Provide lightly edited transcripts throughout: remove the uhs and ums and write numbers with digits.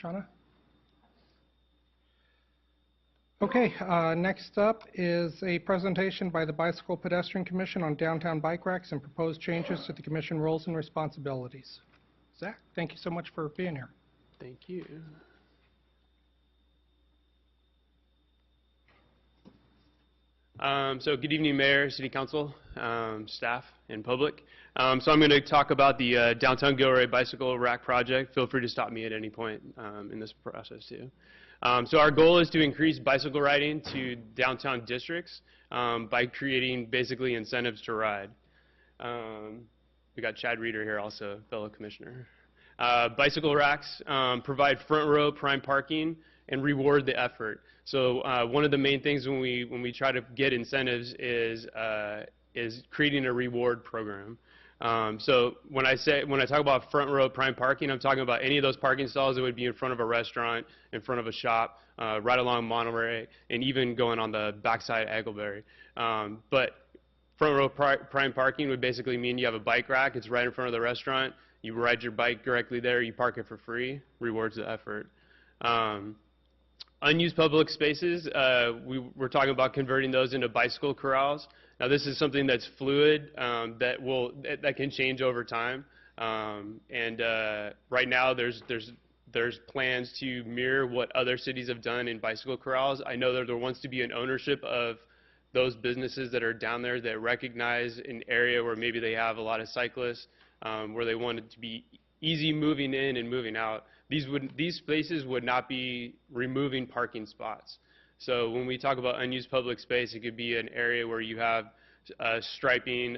Shauna? Okay, next up is a presentation by the Bicycle Pedestrian Commission on downtown bike racks and proposed changes to the commission roles and responsibilities. Zach, thank you so much for being here. Thank you. So good evening, Mayor, City Council, staff, and public. So I'm going to talk about the downtown Gilroy bicycle rack project. Feel free to stop me at any point in this process too. So our goal is to increase bicycle riding to downtown districts by creating basically incentives to ride. We got Chad Reeder here also, fellow commissioner. Bicycle racks provide front row prime parking and reward the effort. So one of the main things when we try to get incentives is creating a reward program. So when I talk about front row prime parking, I'm talking about any of those parking stalls that would be in front of a restaurant, in front of a shop, right along Monterey, and even going on the backside of Eggleberry. But front row prime parking would basically mean you have a bike rack, it's right in front of the restaurant, you ride your bike directly there, you park it for free, rewards the effort. Unused public spaces, we're talking about converting those into bicycle corrals. Now this is something that's fluid, that can change over time. Right now there's plans to mirror what other cities have done in bicycle corrals. I know that there wants to be an ownership of those businesses that are down there that recognize an area where maybe they have a lot of cyclists, where they want it to be easy moving in and moving out. These spaces would not be removing parking spots. So when we talk about unused public space, it could be an area where you have striping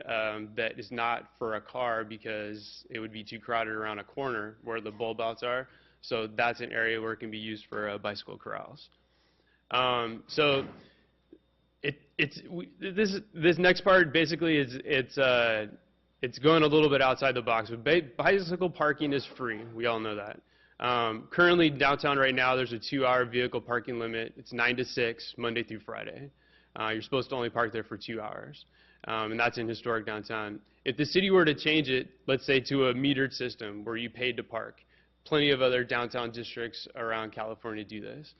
that is not for a car because it would be too crowded around a corner where the bulb outs are. So that's an area where it can be used for bicycle corrals. So this next part basically is it's going a little bit outside the box. But bicycle parking is free. We all know that. Currently downtown right now, there's a 2-hour vehicle parking limit. It's 9 to 6, Monday through Friday. You're supposed to only park there for 2 hours. And that's in historic downtown. If the city were to change it, let's say to a metered system where you paid to park, plenty of other downtown districts around California do this.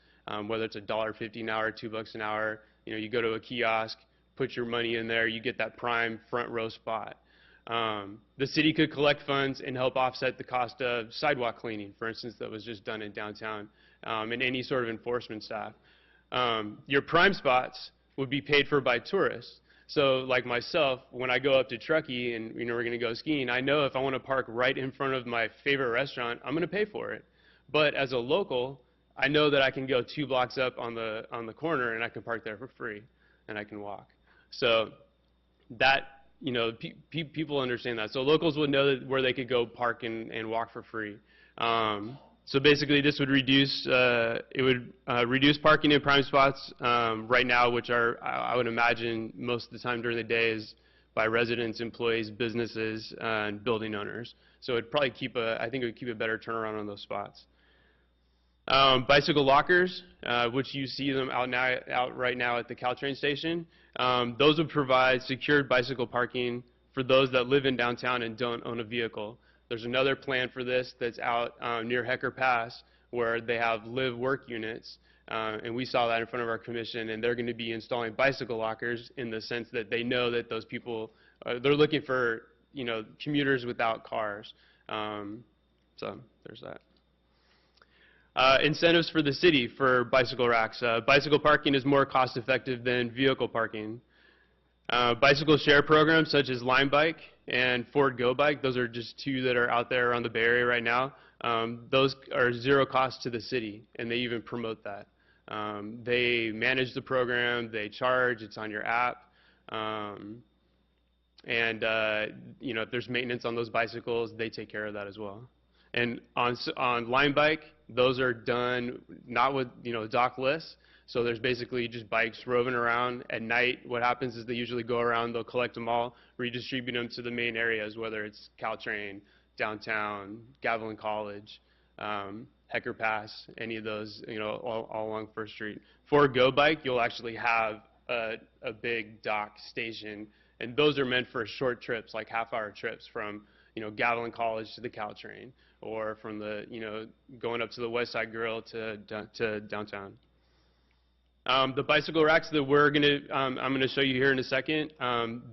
Whether it's $1.50 an hour, $2 an hour, you go to a kiosk, put your money in there, you get that prime front row spot. The city could collect funds and help offset the cost of sidewalk cleaning, for instance, that was just done in downtown, and any sort of enforcement staff. Your prime spots would be paid for by tourists. So like myself, when I go up to Truckee and we're going to go skiing, I know if I want to park right in front of my favorite restaurant, I'm going to pay for it. But as a local, I know that I can go 2 blocks up on the corner and I can park there for free and I can walk. So that, people understand that. So locals would know where they could go park and walk for free. So basically this would reduce, reduce parking in prime spots right now, which are, I would imagine, most of the time during the day is by residents, employees, businesses, and building owners. So it'd probably I think it would keep a better turnaround on those spots. Bicycle lockers, which you see them out right now at the Caltrain station, those would provide secured bicycle parking for those that live in downtown and don't own a vehicle. There's another plan for this that's out near Hecker Pass where they have live-work units, and we saw that in front of our commission, and they're going to be installing bicycle lockers in the sense that they know that those people, they're looking for, commuters without cars. So there's that. Incentives for the city for bicycle racks. Bicycle parking is more cost effective than vehicle parking. Bicycle share programs such as Lime Bike and Ford Go Bike, those are just 2 that are out there around the Bay Area right now. Those are 0 cost to the city, and they even promote that. They manage the program, they charge, it's on your app. If there's maintenance on those bicycles, they take care of that as well. And on Lime Bike, those are done not with dockless. So there's basically just bikes roving around at night. What happens is they usually go around, they'll collect them all, redistribute them to the main areas, whether it's Caltrain, downtown, Gavilan College, Hecker Pass, any of those, all along First Street. For a Go Bike, you'll actually have a big dock station, and those are meant for short trips, like half-hour trips from Gavilan College to the Caltrain, or from the, going up to the West Side Grill to downtown. The bicycle racks that I'm gonna show you here in a second,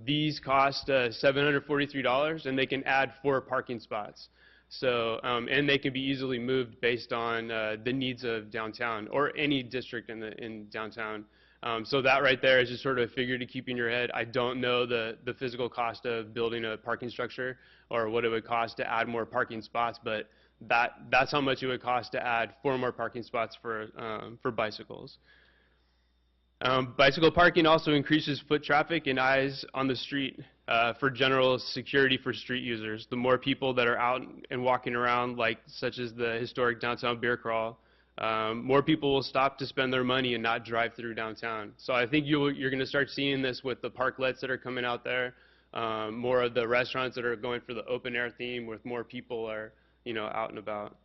these cost $743, and they can add 4 parking spots. So, and they can be easily moved based on the needs of downtown or any district in downtown. So that right there is just sort of a figure to keep in your head. I don't know the physical cost of building a parking structure or what it would cost to add more parking spots, but that's how much it would cost to add 4 more parking spots for bicycles. Bicycle parking also increases foot traffic and eyes on the street for general security for street users. The more people that are out and walking around, such as the historic downtown beer crawl, more people will stop to spend their money and not drive through downtown. So I think you're going to start seeing this with the parklets that are coming out there, more of the restaurants that are going for the open air theme, with more people are out and about.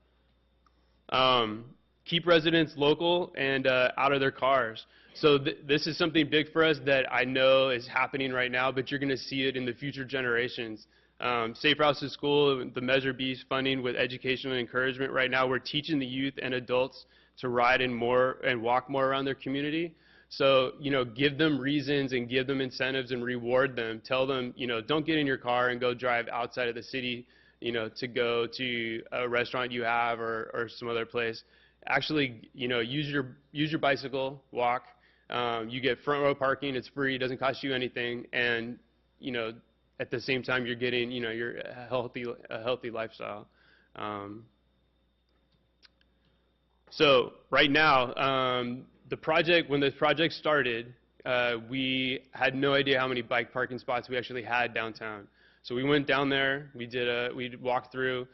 Keep residents local and out of their cars. So this is something big for us that I know is happening right now, but you're going to see it in the future generations. Safe Routes to School, the Measure B funding with education and encouragement right now, we're teaching the youth and adults to ride and walk more around their community. So, give them reasons and give them incentives and reward them. Tell them, don't get in your car and go drive outside of the city, to go to a restaurant you have or some other place. Actually, use your bicycle, walk. You get front row parking. It's free. It doesn't cost you anything. And, at the same time, you're getting, your healthy lifestyle. So right now, when the project started, we had no idea how many bike parking spots we actually had downtown. So we went down there. We walked through.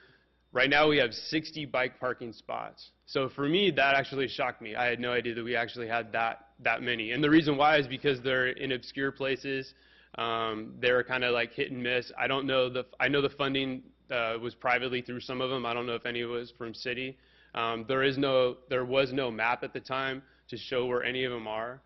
Right now we have 60 bike parking spots. So for me, that actually shocked me. I had no idea that we actually had that many. And the reason why is because they're in obscure places. They're kind of like hit and miss. I know the funding was privately through some of them. I don't know if any was from city. There was no map at the time to show where any of them are.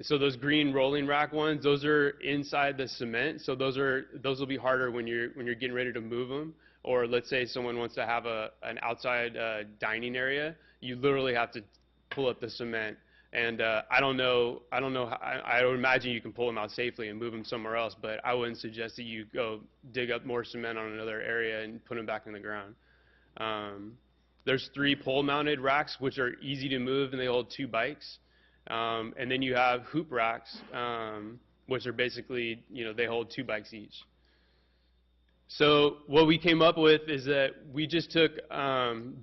So those green rolling rack ones, those are inside the cement. So those will be harder when you're getting ready to move them. Or let's say someone wants to have an outside dining area, you literally have to pull up the cement. And I don't know. I would imagine you can pull them out safely and move them somewhere else, but I wouldn't suggest that you go dig up more cement on another area and put them back in the ground. There's 3 pole-mounted racks, which are easy to move, and they hold 2 bikes. And then you have hoop racks, which are basically, they hold 2 bikes each. So what we came up with is that we just took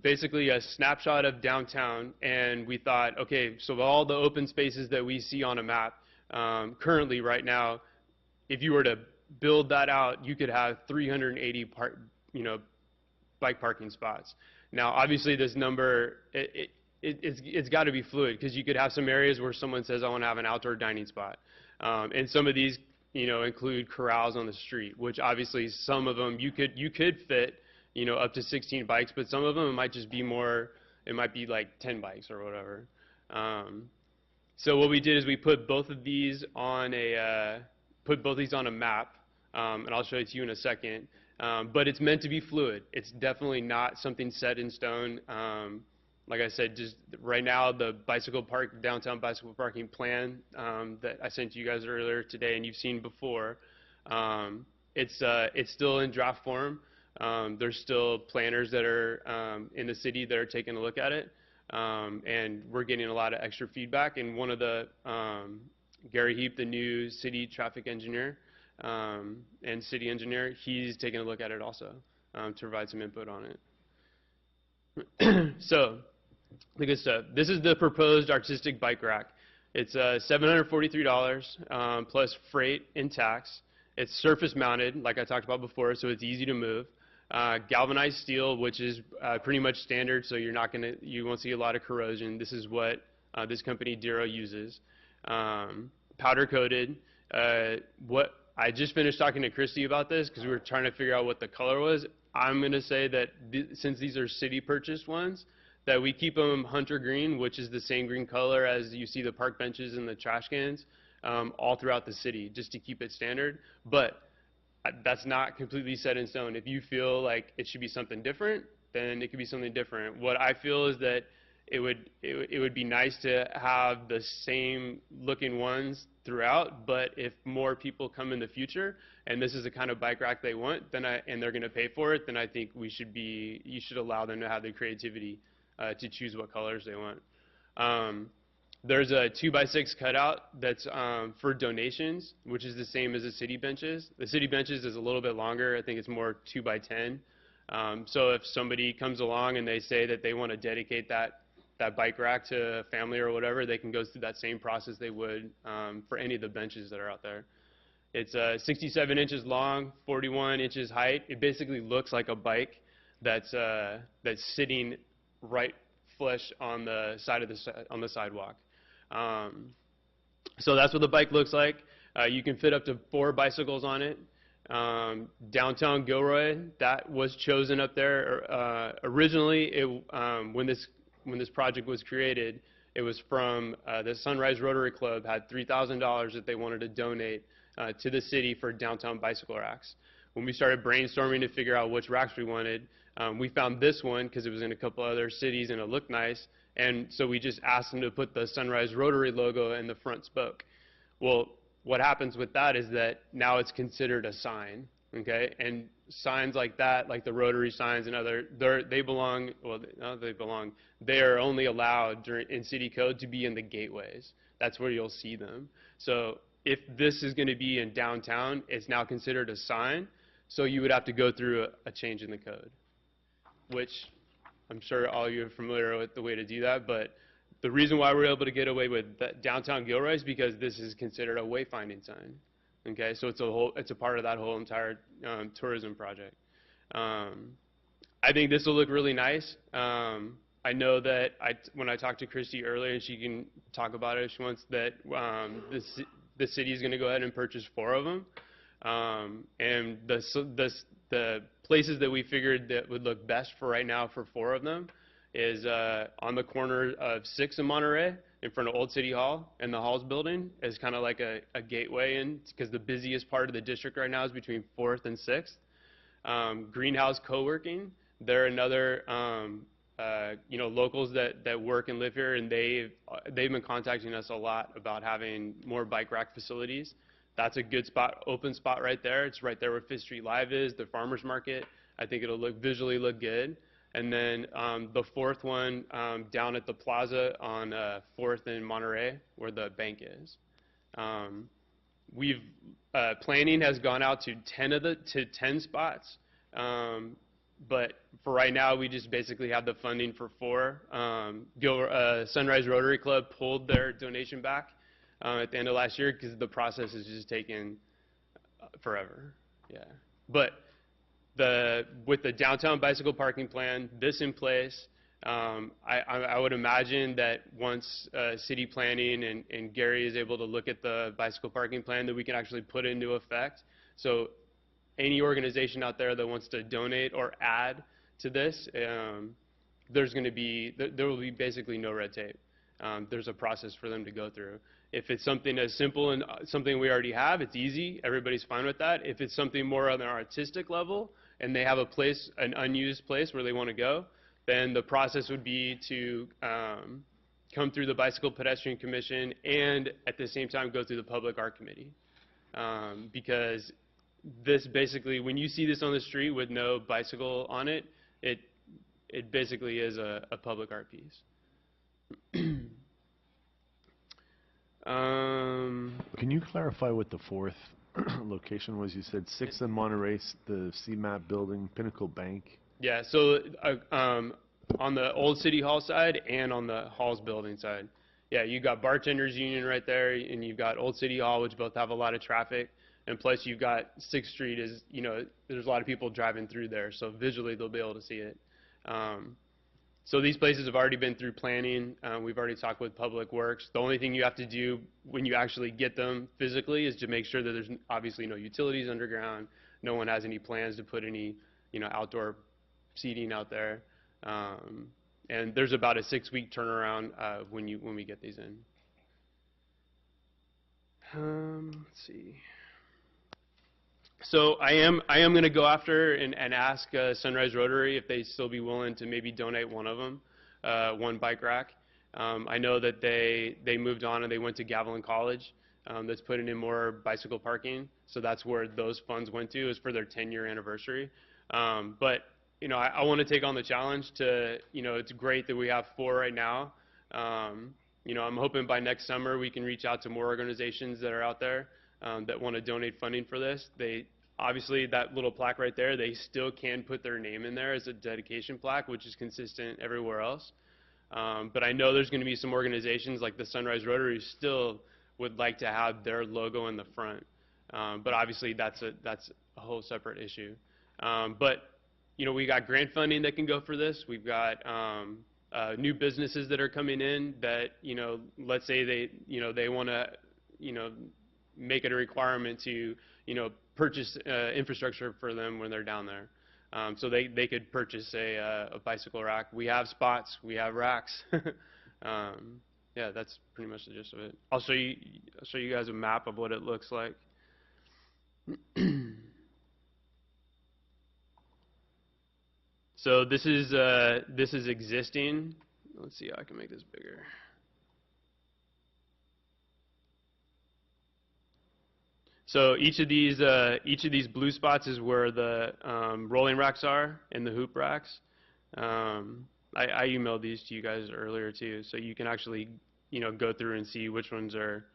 basically a snapshot of downtown, and we thought, okay, so all the open spaces that we see on a map currently right now, if you were to build that out, you could have 380 bike parking spots. Now, obviously, this number, it's got to be fluid, because you could have some areas where someone says, I want to have an outdoor dining spot. And some of these, include corrals on the street, which obviously some of them you could fit, up to 16 bikes, but some of them it might just be more, it might be like 10 bikes or whatever. So what we did is we put both of these on a map, and I'll show it to you in a second. But it's meant to be fluid. It's definitely not something set in stone. Like I said, just right now, the downtown bicycle parking plan that I sent you guys earlier today and you've seen before, it's still in draft form. There's still planners that are in the city that are taking a look at it, and we're getting a lot of extra feedback. And one of the, Gary Heap, the new city traffic engineer and city engineer, he's taking a look at it also to provide some input on it. So, the good stuff. This is the proposed artistic bike rack. It's $743 plus freight and tax. It's surface mounted, like I talked about before, so it's easy to move. Galvanized steel, which is pretty much standard, so you won't see a lot of corrosion. This is what this company Gilroy uses. Powder coated. What I just finished talking to Christy about this because we were trying to figure out what the color was. I'm going to say that since these are city purchased ones, that we keep them hunter green, which is the same green color as you see the park benches and the trash cans all throughout the city, just to keep it standard. But that's not completely set in stone. If you feel like it should be something different, then it could be something different. What I feel is that it would be nice to have the same looking ones throughout, but if more people come in the future and this is the kind of bike rack they want, then and they're going to pay for it, then I think you should allow them to have the creativity to choose what colors they want. There's a 2x6 cutout that's for donations, which is the same as the city benches. The city benches is a little bit longer. I think it's more 2x10. So if somebody comes along and they say that they want to dedicate that bike rack to a family or whatever, they can go through that same process they would for any of the benches that are out there. It's 67 inches long, 41 inches height. It basically looks like a bike that's sitting right flush on the side of on the sidewalk. So that's what the bike looks like. You can fit up to 4 bicycles on it. Downtown Gilroy, that was chosen up there. Originally, when this project was created, it was from the Sunrise Rotary Club had $3,000 that they wanted to donate to the city for downtown bicycle racks. When we started brainstorming to figure out which racks we wanted, we found this one because it was in a couple other cities and it looked nice. And so we just asked them to put the Sunrise Rotary logo in the front spoke. Well, what happens with that is that now it's considered a sign, okay? And signs like that, like the Rotary signs and they are only allowed in city code to be in the gateways. That's where you'll see them. So if this is going to be in downtown, it's now considered a sign. So you would have to go through a change in the code, which I'm sure all of you are familiar with the way to do that, but the reason why we're able to get away with downtown Gilroy is because this is considered a wayfinding sign. Okay, so it's a part of that whole entire tourism project. I think this will look really nice. I know that when I talked to Christy earlier, and she can talk about it if she wants, that the city is going to go ahead and purchase 4 of them. And the places that we figured that would look best for right now for 4 of them is on the corner of 6th and Monterey in front of Old City Hall, and the Halls building is kind of like a gateway in, because the busiest part of the district right now is between 4th and 6th. Greenhouse Co-working, they're another locals that work and live here, and they've been contacting us a lot about having more bike rack facilities. That's a good spot, open spot right there. It's right there where 5th Street Live is, the farmers market. I think it'll visually look good. And then the 4th one down at the plaza on 4th and Monterey, where the bank is. Planning has gone out to 10 spots, but for right now we just basically have the funding for 4. Sunrise Rotary Club pulled their donation back at the end of last year because the process has just taken forever. Yeah, but with the downtown bicycle parking plan, this in place, I would imagine that once city planning and Gary is able to look at the bicycle parking plan, that we can actually put it into effect. So any organization out there that wants to donate or add to this, there will be basically no red tape. There's a process for them to go through. If it's something as simple and something we already have, it's easy. Everybody's fine with that. If it's something more on an artistic level and they have an unused place where they want to go, then the process would be to come through the Bicycle Pedestrian Commission and at the same time go through the Public Art Committee. Because this basically, when you see this on the street with no bicycle on it, it basically is a public art piece. Can you clarify what the 4th location was? You said 6th and Monterey, the CMAP building, Pinnacle Bank. Yeah, so on the old City Hall side and on the Halls building side. Yeah, you got Bartenders Union right there, and you've got Old City Hall, which both have a lot of traffic. And plus you've got 6th Street is, there's a lot of people driving through there, so visually they'll be able to see it. So these places have already been through planning. We've already talked with Public Works. The only thing you have to do when you actually get them physically is to make sure that there's obviously no utilities underground. No one has any plans to put any, outdoor seating out there. And there's about a 6-week turnaround when we get these in. Let's see. So I am going to go after and ask Sunrise Rotary if they still be willing to maybe donate one of them, one bike rack. I know that they moved on and they went to Gavilan College. That's putting in more bicycle parking, so that's where those funds went to, is for their 10-year anniversary. But I want to take on the challenge to, it's great that we have 4 right now. I'm hoping by next summer we can reach out to more organizations that are out there that want to donate funding for this. Obviously, that little plaque right there, they still can put their name in there as a dedication plaque, which is consistent everywhere else. But I know there's going to be some organizations like the Sunrise Rotary who still would like to have their logo in the front. But obviously, that's a whole separate issue. But we got grant funding that can go for this. We've got new businesses that are coming in that, let's say they want to, make it a requirement to, purchase infrastructure for them when they're down there. So they could purchase a bicycle rack. We have spots, we have racks. Yeah, that's pretty much the gist of it. I'll show you guys a map of what it looks like. So this is existing. Let's see how I can make this bigger. So each of these blue spots is where the rolling racks are and the hoop racks. I emailed these to you guys earlier too, so you can actually go through and see which ones are.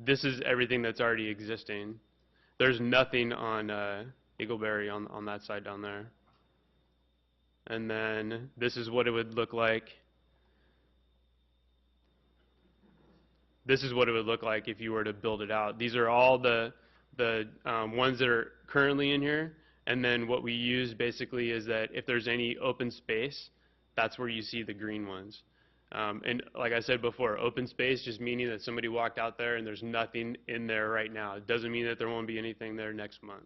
This is everything that's already existing. There's nothing on Eagleberry on that side down there. And then this is what it would look like. This is what it would look like if you were to build it out. These are all the ones that are currently in here. And then what we use basically is that if there's any open space, that's where you see the green ones. And like I said before, open space just meaning that somebody walked out there and there's nothing in there right now. It doesn't mean that there won't be anything there next month.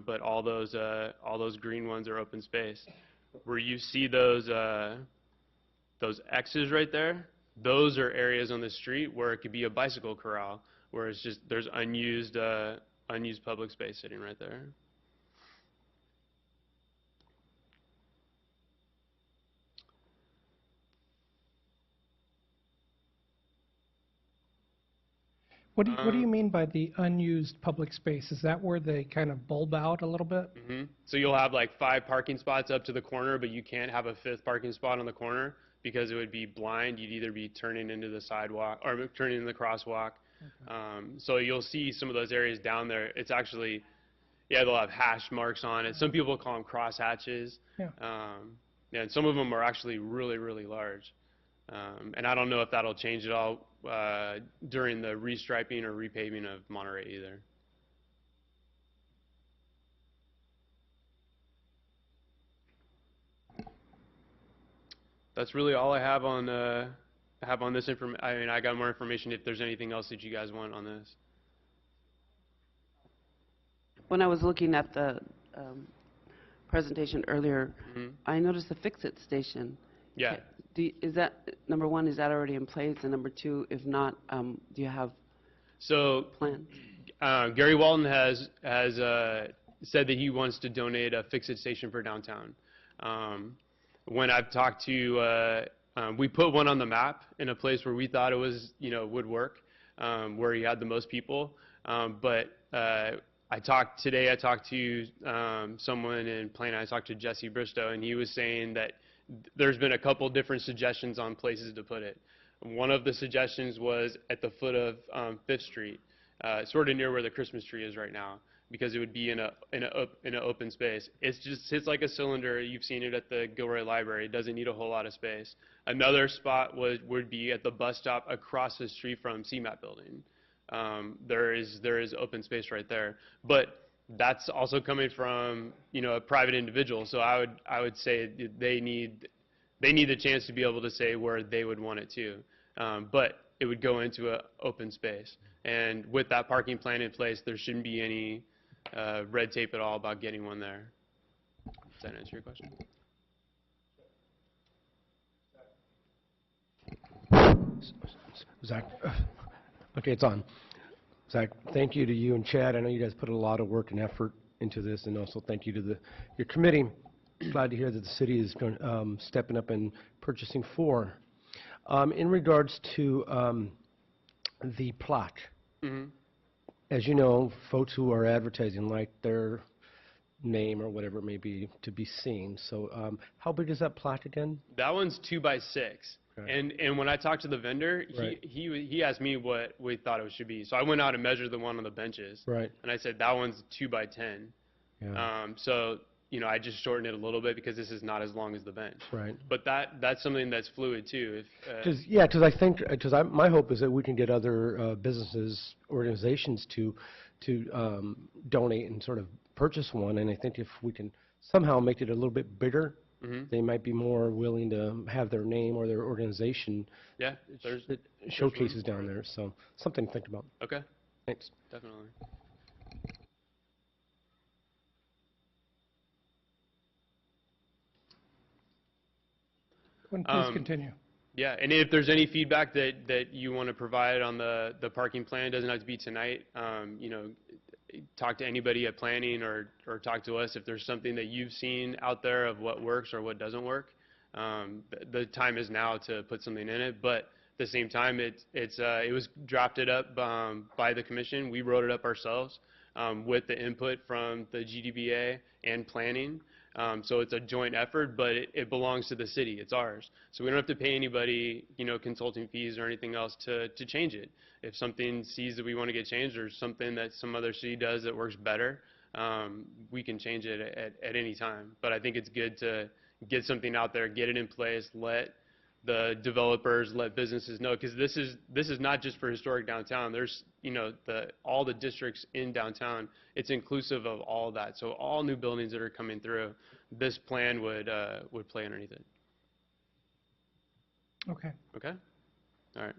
But all those green ones are open space. Where you see those X's right there, those are areas on the street where it could be a bicycle corral, where it's just there's unused public space sitting right there. What do you mean by the unused public space? Is that where they kind of bulb out a little bit? Mm-hmm. So you'll have like 5 parking spots up to the corner, but you can't have a 5th parking spot on the corner because it would be blind. You'd either be turning into the sidewalk or turning in the crosswalk. Okay. So you'll see some of those areas down there. It's actually, yeah, they'll have hash marks on it. Some people call them cross hatches. Yeah. And some of them are actually really, really large. And I don't know if that'll change at all during the restriping or repaving of Monterey either. That's really all I have on this information. I mean, I got more information if there's anything else that you guys want on this. When I was looking at the presentation earlier, I noticed the Fix-It station. Yeah. Is that, number one, is that already in place? And number two, if not, do you have plans? Gary Walton has said that he wants to donate a Fix-It station for downtown. When I've talked to, we put one on the map in a place where we thought it was, would work, where he had the most people. But I talked to someone in Plano. I talked to Jesse Bristow, and he was saying that there's been a couple different suggestions on places to put it. One of the suggestions was at the foot of 5th Street, sort of near where the Christmas tree is right now, because it would be in an open space. It just sits like a cylinder. You've seen it at the Gilroy Library. It doesn't need a whole lot of space. Another spot would be at the bus stop across the street from CMAT building. There is open space right there, but that's also coming from a private individual. So I would say they need the chance to be able to say where they would want it to, but it would go into an open space. And with that parking plan in place, there shouldn't be any red tape at all about getting one there. Does that answer your question? Zach, okay, it's on. Zach, thank you to you and Chad. I know you guys put a lot of work and effort into this, and also thank you to your committee. Glad to hear that the city is stepping up and purchasing 4. In regards to the plaque, as you know, folks who are advertising like their name or whatever it may be to be seen. So how big is that plaque again? That one's 2 by 6. Okay. And when I talked to the vendor, Right. he asked me what we thought it should be. So I went out and measured the one on the benches. Right. And I said, that one's 2 by 10. Yeah. So, you know, I just shortened it a little bit because this is not as long as the bench. Right. But that's something that's fluid too. Because I think, my hope is that we can get other businesses, organizations to donate and sort of purchase one, and I think if we can somehow make it a little bit bigger, they might be more willing to have their name or their organization Yeah, there's showcases down there. So something to think about. Okay, Thanks. definitely. Please continue. Yeah, and if there's any feedback that you want to provide on the parking plan, it doesn't have to be tonight. You know, talk to anybody at planning or talk to us if there's something that you've seen out there of what works or what doesn't work. The time is now to put something in it, but at the same time, it was drafted up by the commission. We wrote it up ourselves with the input from the GDBA and planning. So it's a joint effort, but it belongs to the city. It's ours. So we don't have to pay anybody, you know, consulting fees or anything else to change it. If something sees that we want to get changed or something that some other city does that works better, we can change it at any time. But I think it's good to get something out there, get it in place, let the developers, let businesses know, because this is not just for historic downtown. There's, you know, all the districts in downtown. It's inclusive of all that. So all new buildings that are coming through, this plan would play underneath it. Okay. Okay. All right.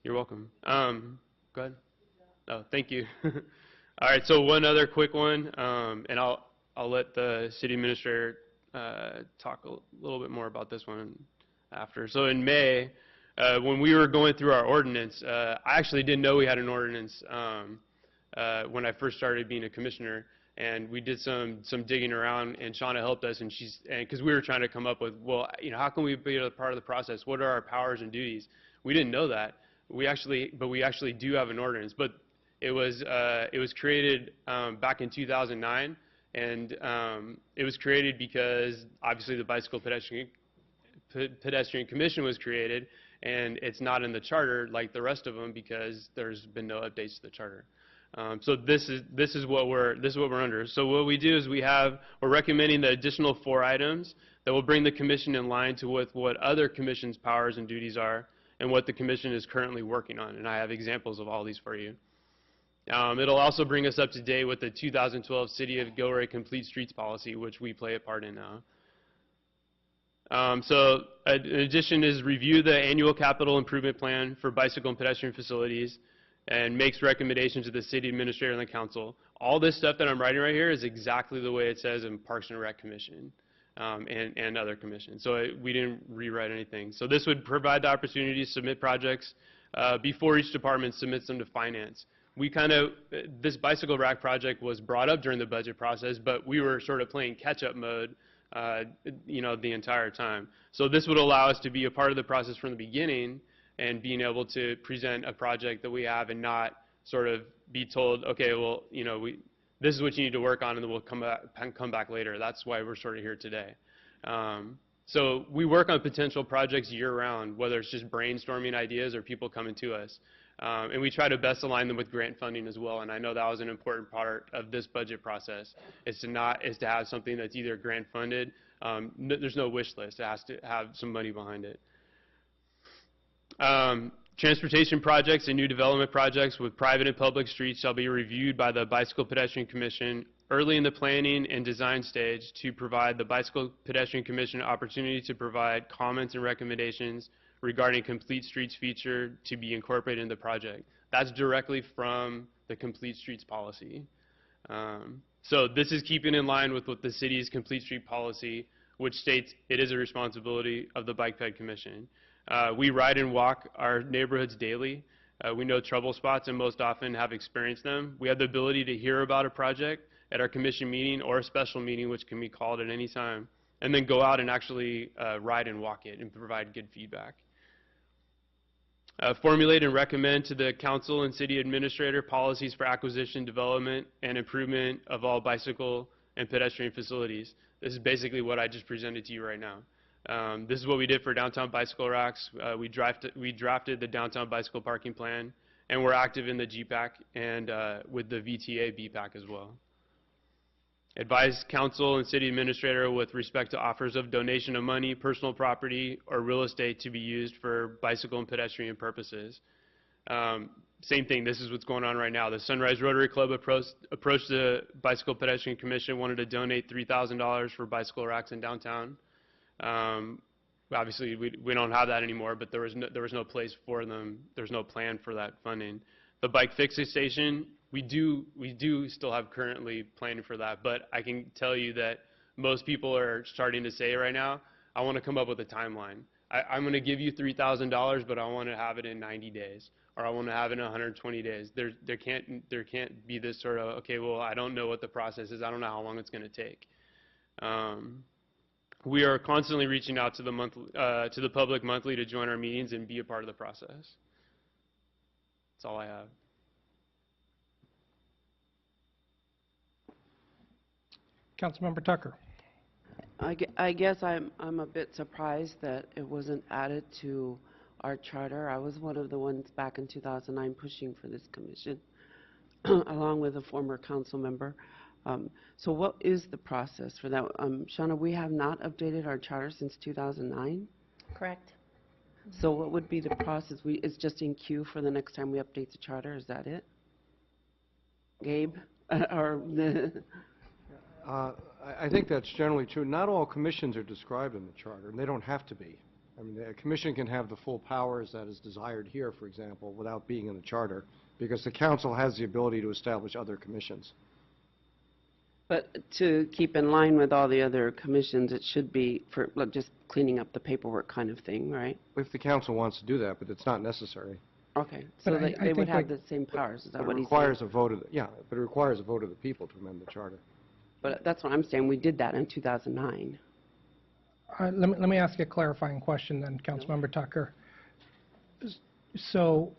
You're welcome. Go ahead. Oh, thank you. All right. So one other quick one, and I'll let the city administrator talk a little bit more about this one after. So in May, when we were going through our ordinance, I actually didn't know we had an ordinance when I first started being a commissioner, and we did some digging around, and Shauna helped us, and because we were trying to come up with, well, you know, how can we be a part of the process? What are our powers and duties? We didn't know that. We actually do have an ordinance, but it was created back in 2009, and it was created because obviously the Bicycle Pedestrian Commission was created, and it's not in the charter like the rest of them because there's been no updates to the charter. So this is what we're under. So what we do is we're recommending the additional 4 items that will bring the commission in line with what other commission's powers and duties are and what the commission is currently working on. And I have examples of all these for you. It'll also bring us up to date with the 2012 City of Gilroy Complete Streets Policy, which we play a part in now. So in addition is review the annual capital improvement plan for bicycle and pedestrian facilities and makes recommendations to the city administrator and the council. All this stuff that I'm writing right here is exactly the way it says in Parks and Rec Commission and other commissions. So we didn't rewrite anything. So this would provide the opportunity to submit projects before each department submits them to finance. This bicycle rack project was brought up during the budget process, but we were sort of playing catch-up mode you know, the entire time. So this would allow us to be a part of the process from the beginning and being able to present a project that we have and not sort of be told, okay, well, you know, this is what you need to work on, and then we'll come back later. That's why we're sort of here today. So we work on potential projects year-round, whether it's just brainstorming ideas or people coming to us. And we try to best align them with grant funding as well, and I know that was an important part of this budget process, is to have something that's either grant funded. There's no wish list. It has to have some money behind it. Transportation projects and new development projects with private and public streets shall be reviewed by the Bicycle Pedestrian Commission early in the planning and design stage to provide the Bicycle Pedestrian Commission opportunity to provide comments and recommendations regarding complete streets feature to be incorporated in the project. That's directly from the Complete Streets Policy. So this is keeping in line with what the city's Complete Street Policy, which states it is a responsibility of the Bike Ped Commission. We ride and walk our neighborhoods daily. We know trouble spots and most often have experienced them. We have the ability to hear about a project at our commission meeting or a special meeting, which can be called at any time, and then go out and actually ride and walk it and provide good feedback. Formulate and recommend to the council and city administrator policies for acquisition, development, and improvement of all bicycle and pedestrian facilities. This is basically what I just presented to you right now. This is what we did for downtown bicycle racks. We drafted the downtown bicycle parking plan, and we're active in the GPAC and with the VTA BPAC as well. Advise council and city administrator with respect to offers of donation of money, personal property, or real estate to be used for bicycle and pedestrian purposes. Same thing, this is what's going on right now. The Sunrise Rotary Club approached the Bicycle Pedestrian Commission, wanted to donate $3,000 for bicycle racks in downtown. Obviously, we don't have that anymore, but there was no place for them. There's no plan for that funding. The bike fixing station, we do still have currently planning for that, but I can tell you that most people are starting to say right now, I want to come up with a timeline. I'm going to give you $3,000, but I want to have it in 90 days, or I want to have it in 120 days. There can't be this sort of, okay, well, I don't know what the process is. I don't know how long it's going to take. We are constantly reaching out to the public monthly to join our meetings and be a part of the process. That's all I have. Councilmember Tucker. I guess I'm a bit surprised that it wasn't added to our charter. I was one of the ones back in 2009 pushing for this commission, along with a former council member. So what is the process for that? Shauna, we have not updated our charter since 2009. Correct. So what would be the process? It's just in queue for the next time we update the charter. Is that it? Gabe? Or I think that's generally true. Not all commissions are described in the charter, and they don't have to be. I mean, a commission can have the full powers that is desired here, for example, without being in the charter, because the council has the ability to establish other commissions. But to keep in line with all the other commissions, it should be for like, just cleaning up the paperwork kind of thing, right? If the council wants to do that, but it's not necessary. Okay, But so I they think would have like- the same powers, is that But it what he's requires saying? a vote of but it requires a vote of the people to amend the charter. But that's what I'm saying, we did that in 2009. Let me ask you a clarifying question then, Councilmember Tucker. So,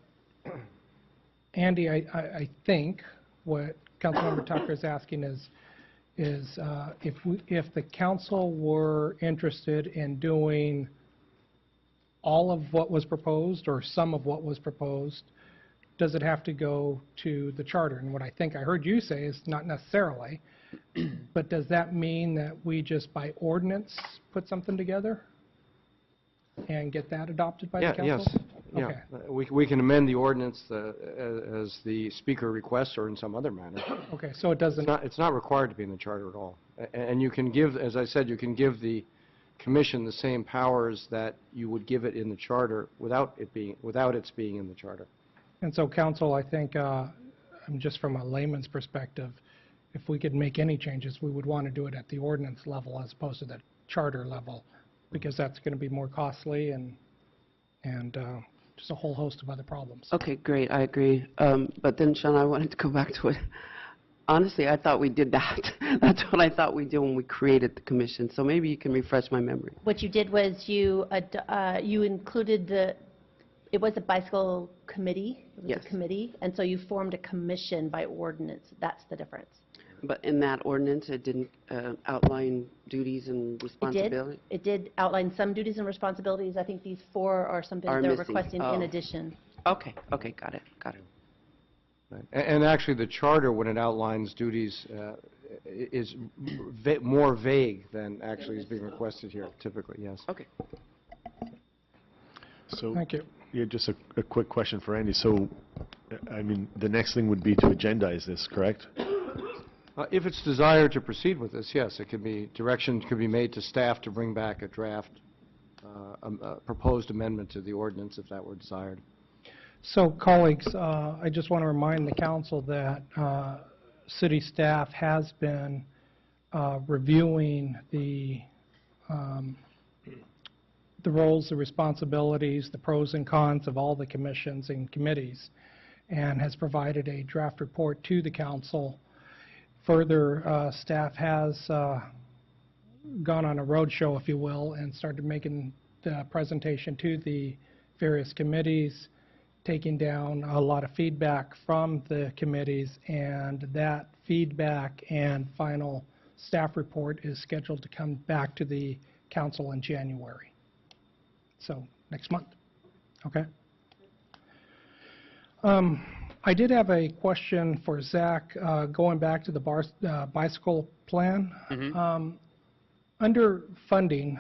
Andy, I think what Councilmember Tucker is asking is if the council were interested in doing all of what was proposed or some of what was proposed, does it have to go to the charter? And what I think I heard you say is not necessarily, but does that mean that we just by ordinance put something together and get that adopted by the council? Yes. Yeah. Okay. We can amend the ordinance as the speaker requests or in some other manner. Okay, so it doesn't, It's not required to be in the charter at all. And you can give, as I said, you can give the commission the same powers that you would give it in the charter without its being in the charter. and so council, I think, just from a layman's perspective, if we could make any changes, we would want to do it at the ordinance level as opposed to the charter level, because that's going to be more costly and just a whole host of other problems. Okay, great, I agree. But then, Sean, I wanted to go back to it. Honestly, I thought we did that. That's what I thought we did when we created the commission. So maybe you can refresh my memory. What you did was you included it was a bicycle committee. It was Yes. a committee, and so you formed a commission by ordinance. That's the difference. But in that ordinance, it didn't outline duties and It did. responsibilities? It did outline some duties and responsibilities. I think these 4 are something Are they're missing. requesting Oh. in addition. Okay, got it. Right. And actually, the charter, when it outlines duties, is more vague than actually is being requested here, typically, yes. Okay. So, Thank you. yeah, just a quick question for Andy. So, I mean, the next thing would be to agendize this, correct? If it's desired to proceed with this, yes, it could be, direction could be made to staff to bring back a draft, a proposed amendment to the ordinance if that were desired. So colleagues, I just want to remind the council that city staff has been reviewing the the roles, the responsibilities, the pros and cons of all the commissions and committees, and has provided a draft report to the council. Further, staff has gone on a roadshow, if you will, and started making the presentation to the various committees, taking down a lot of feedback from the committees, and that feedback and final staff report is scheduled to come back to the council in January. So next month, okay? I did have a question for Zach, going back to the bicycle plan. Under funding,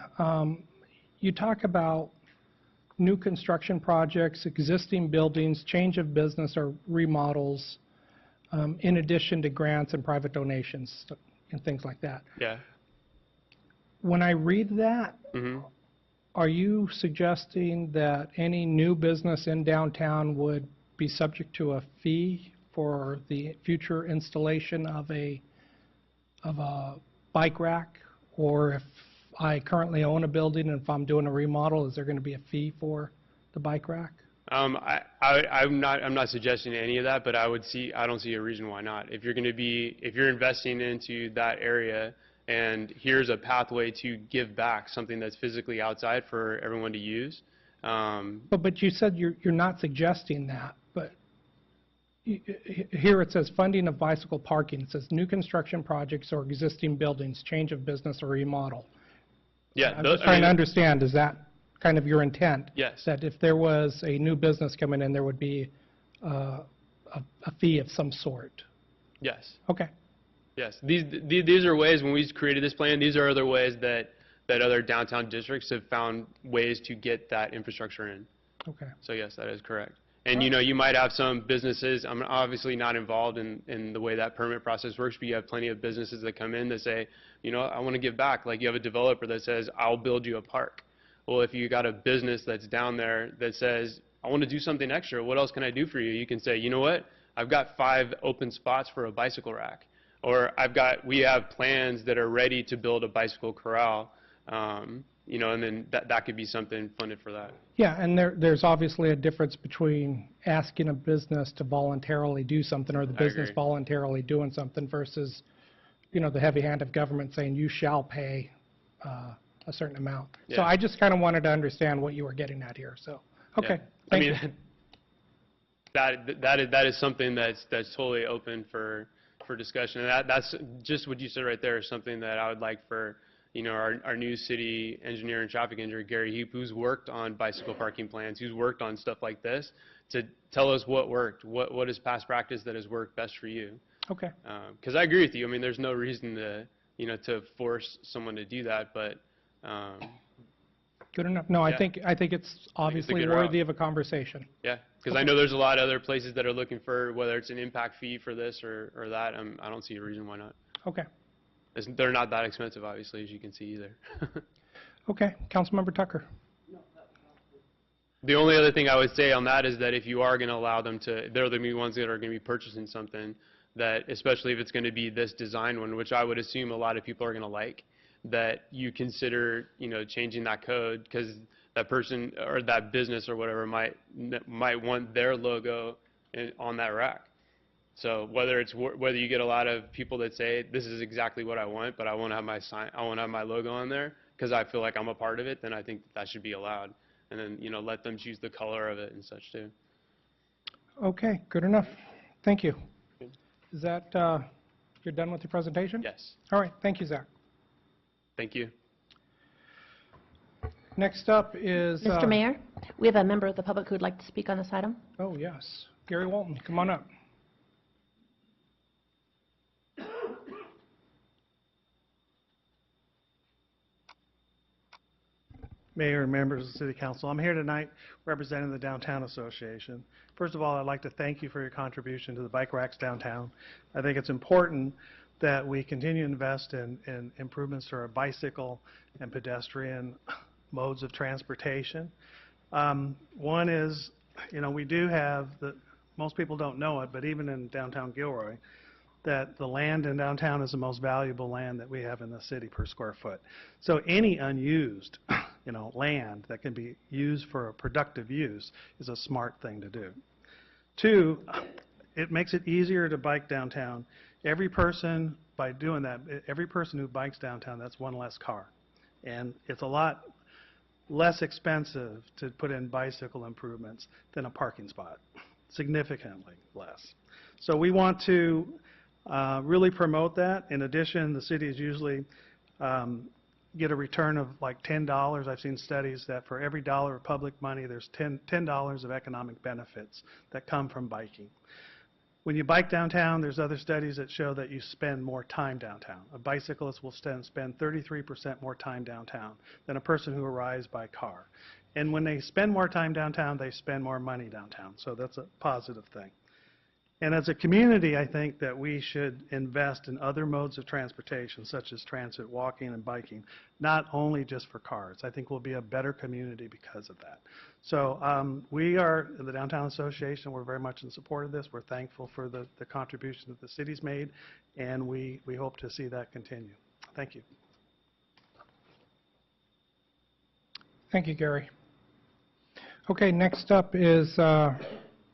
you talk about new construction projects, existing buildings, change of business or remodels, in addition to grants and private donations and things like that. Yeah. When I read that, are you suggesting that any new business in downtown would be subject to a fee for the future installation of a bike rack? Or if I currently own a building and if I'm doing a remodel, is there going to be a fee for the bike rack? I'm not suggesting any of that, but I don't see a reason why not. If you're investing into that area, and here's a pathway to give back something that's physically outside for everyone to use. But you said you're not suggesting that. But here it says funding of bicycle parking. It says new construction projects or existing buildings, change of business or remodel. Yeah, I'm just trying to understand, is that kind of your intent? Yes. That if there was a new business coming in, there would be a fee of some sort? Yes. Okay. Yes. These are ways, when we created this plan, these are other ways that other downtown districts have found ways to get that infrastructure in. Okay. So yes, that is correct. And you might have some businesses, I'm obviously not involved in the way that permit process works, but you have plenty of businesses that come in that say, I want to give back. Like you have a developer that says, I'll build you a park. Well, if you got a business that's down there that says, I want to do something extra, what else can I do for you? You can say, you know what, I've got 5 open spots for a bicycle rack. Or we have plans that are ready to build a bicycle corral. And then that could be something funded for that. Yeah, and there's obviously a difference between asking a business to voluntarily do something or the business voluntarily doing something versus, the heavy hand of government saying you shall pay a certain amount. Yeah. So I just kind of wanted to understand what you were getting at here. So, okay. Yeah. Thank you. that is something that's totally open for discussion. And that's just what you said right there is something that I would like for our new city engineer and traffic engineer, Gary Heap, who's worked on bicycle parking plans, who's worked on stuff like this, to tell us what worked, what is past practice that has worked best for you. Okay. Because I agree with you. I mean, there's no reason to force someone to do that, but Good enough. No, yeah. I think it's obviously good worthy route. of a conversation. Yeah, because I know there's a lot of other places that are looking for whether it's an impact fee for this or that. I don't see a reason why not. Okay. They're not that expensive, obviously, as you can see either. Okay. Councilmember Tucker. The only other thing I would say on that is that if you are going to allow them to, they're the ones that are going to be purchasing something that, especially if it's going to be this design one, which I would assume a lot of people are going to like, that you consider, changing that code because that person or that business or whatever might want their logo on that rack. So whether you get a lot of people that say this is exactly what I want, but I want to have my sign, I want to have my logo on there because I feel like I'm a part of it, then I think that should be allowed. And then let them choose the color of it and such too. Okay. Good enough. Thank you. Is that you're done with your presentation? Yes. All right. Thank you, Zach. Thank you. Next up is Mr. Mayor, we have a member of the public who would like to speak on this item. Oh yes, Gary Walton. Come on up. Mayor and members of the City Council, I'm here tonight representing the Downtown Association. First of all, I'd like to thank you for your contribution to the bike racks downtown. I think it's important that we continue to invest in improvements to our bicycle and pedestrian modes of transportation. One is, we do have, most people don't know it, but even in downtown Gilroy, that the land in downtown is the most valuable land that we have in the city per square foot. So any unused land that can be used for a productive use is a smart thing to do. Two, it makes it easier to bike downtown. Every person, by doing that, every person who bikes downtown, that's one less car. And it's a lot less expensive to put in bicycle improvements than a parking spot, significantly less. So we want to really promote that. In addition, the cities usually get a return of like $10. I've seen studies that for every dollar of public money, there's $10 of economic benefits that come from biking. When you bike downtown, there's other studies that show that you spend more time downtown. A bicyclist will spend 33% more time downtown than a person who arrives by car. And when they spend more time downtown, they spend more money downtown. So that's a positive thing. And as a community, I think that we should invest in other modes of transportation, such as transit, walking, and biking, not only just for cars. I think we'll be a better community because of that. So we are, the Downtown Association, we're very much in support of this. We're thankful for the contribution that the city's made, and we hope to see that continue. Thank you. Thank you, Gary. Okay, next up is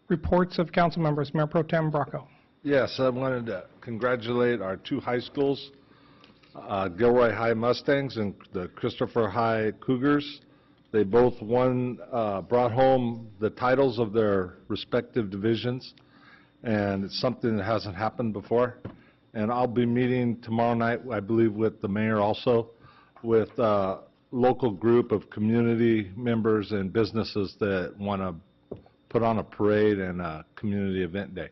reports of council members. Mayor Pro Tem Bracco. Yes, I wanted to congratulate our two high schools, Gilroy High Mustangs and the Christopher High Cougars. They both brought home the titles of their respective divisions, and it's something that hasn't happened before. And I'll be meeting tomorrow night, I believe, with the mayor also, with a local group of community members and businesses that want to put on a parade and a community event day.